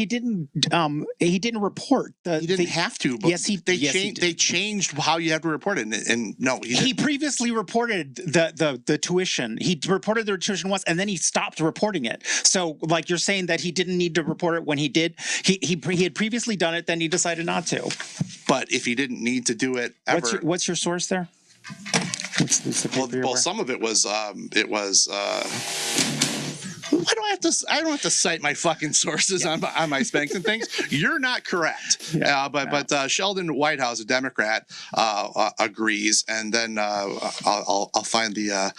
report the. He didn't have to. But yes, he. They yes, he changed. did. They changed how you have to report it. And no, He previously reported the tuition. He reported the tuition once, and then he stopped reporting it. So, like you're saying that he didn't need to report it when he did. He had previously done it, then he decided not to. But if he didn't need to do it ever, What's your source there? What's the paper you're well, wearing? some of it was why do I have to? I don't have to cite my fucking sources on my Spanx and things. You're not correct. But Sheldon Whitehouse, a Democrat, agrees, and then I'll find the.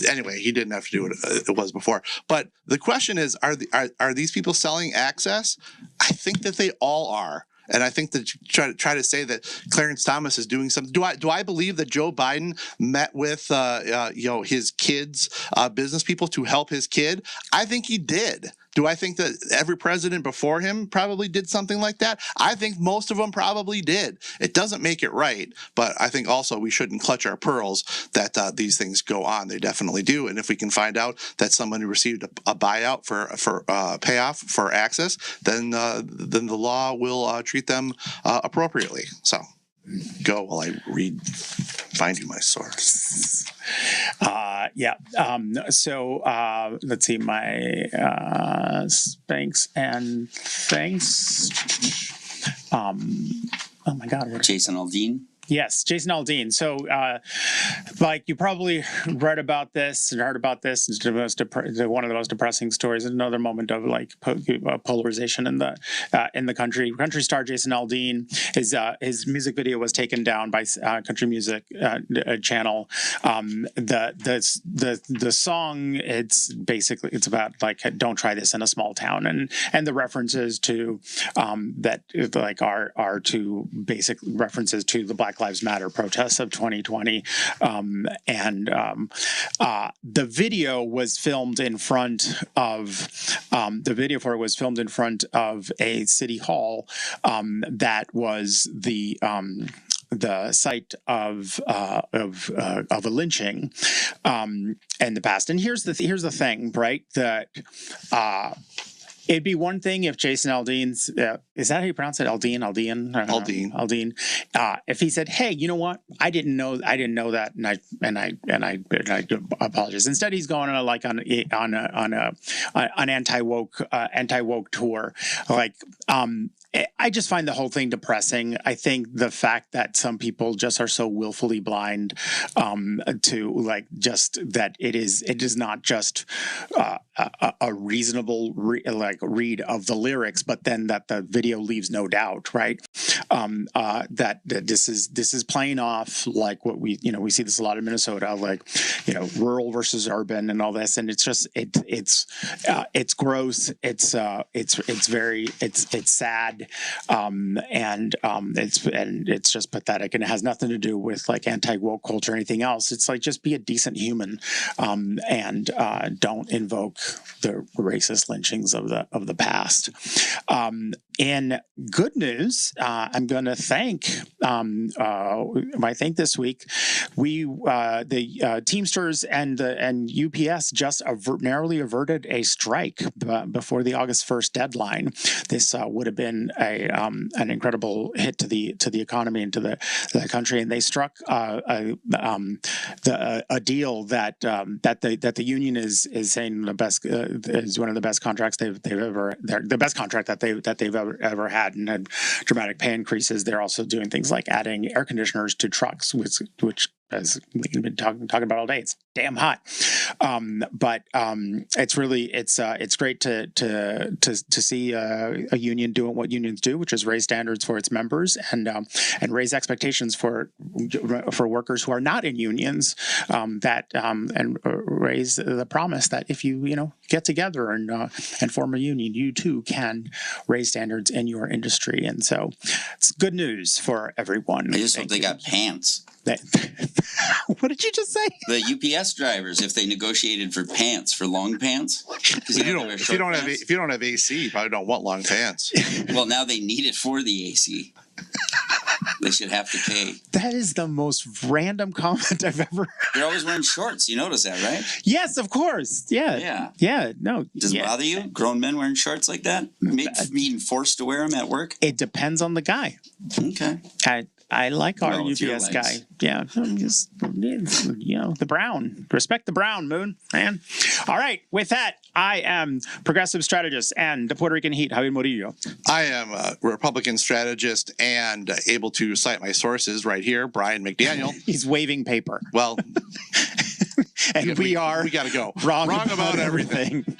Anyway, he didn't have to do it. It was before. But the question is, are these people selling access? I think that they all are. And I think that try to say that Clarence Thomas is doing something. Do I believe that Joe Biden met with his kids' business people to help his kid? I think he did. Do I think that every president before him probably did something like that? I think most of them probably did. It doesn't make it right, but I think also we shouldn't clutch our pearls that these things go on. They definitely do. And if we can find out that someone received a buyout for payoff for access, then the law will treat them appropriately. So go while I find you my source. Let's see, my Spanx and thanks. Oh my God. Jason Aldean. Yes, Jason Aldean. So, like you probably read about this and heard about this. It's one of the most depressing stories. Another moment of like polarization in the country. Country star Jason Aldean. His music video was taken down by Country Music Channel. The song, it's about like don't try this in a small town, and the references to that like are to basic references to the Black Lives Matter protests of 2020. The video was filmed in front of the video for it was filmed in front of a city hall that was the site of a lynching in the past. And here's the thing, right? That it'd be one thing if Jason Aldean's is that how you pronounce it? Aldean. If he said, "Hey, you know what? I didn't know that," and I apologize. Instead, he's going on an anti-woke tour. Like, I just find the whole thing depressing. I think the fact that some people just are so willfully blind to like just that it is not just a reasonable read of the lyrics, but then that the video leaves no doubt, right? That this is playing off like what we see this a lot in Minnesota, like rural versus urban and all this, and it's just it's gross, it's sad, and it's just pathetic, and it has nothing to do with like anti-woke culture or anything else. It's like just be a decent human, and don't invoke the racist lynchings of the past. In good news, I'm going to thank this week. The Teamsters and UPS just narrowly averted a strike before the August 1st deadline. This would have been an incredible hit to the economy and to the country, and they struck a deal that the union is saying the best is one of the best contracts they've ever the best contract that they've ever had, and had dramatic pay increases. They're also doing things like adding air conditioners to trucks, which as we've been talking about all day, it's damn hot. But it's great to see a union doing what unions do, which is raise standards for its members and raise expectations for workers who are not in unions, and raise the promise that if you get together and form a union, you too can raise standards in your industry. And so it's good news for everyone. I just hope they got pants. What did you just say? The UPS drivers, if they negotiated for pants, for long pants. 'Cause If you there are don't short have pants. if you don't have AC, you probably don't want long pants. Well, now they need it for the AC. They should have to pay. That is the most random comment I've ever. They're always wearing shorts. You notice that, right? Yes, of course. Yeah. Yeah. Yeah. No. Does it yeah. bother you? Grown men wearing shorts like that? Being forced to wear them at work? It depends on the guy. Okay. I like our Well, it's your UPS legs. guy. Yeah, I'm just the brown. Respect the brown, Moon, man. All right, with that, I am progressive strategist and the Puerto Rican Heat, Javier Murillo. I am a Republican strategist and able to cite my sources right here, Brian McDaniel. He's waving paper, Well, and we are we got to go wrong about everything. everything.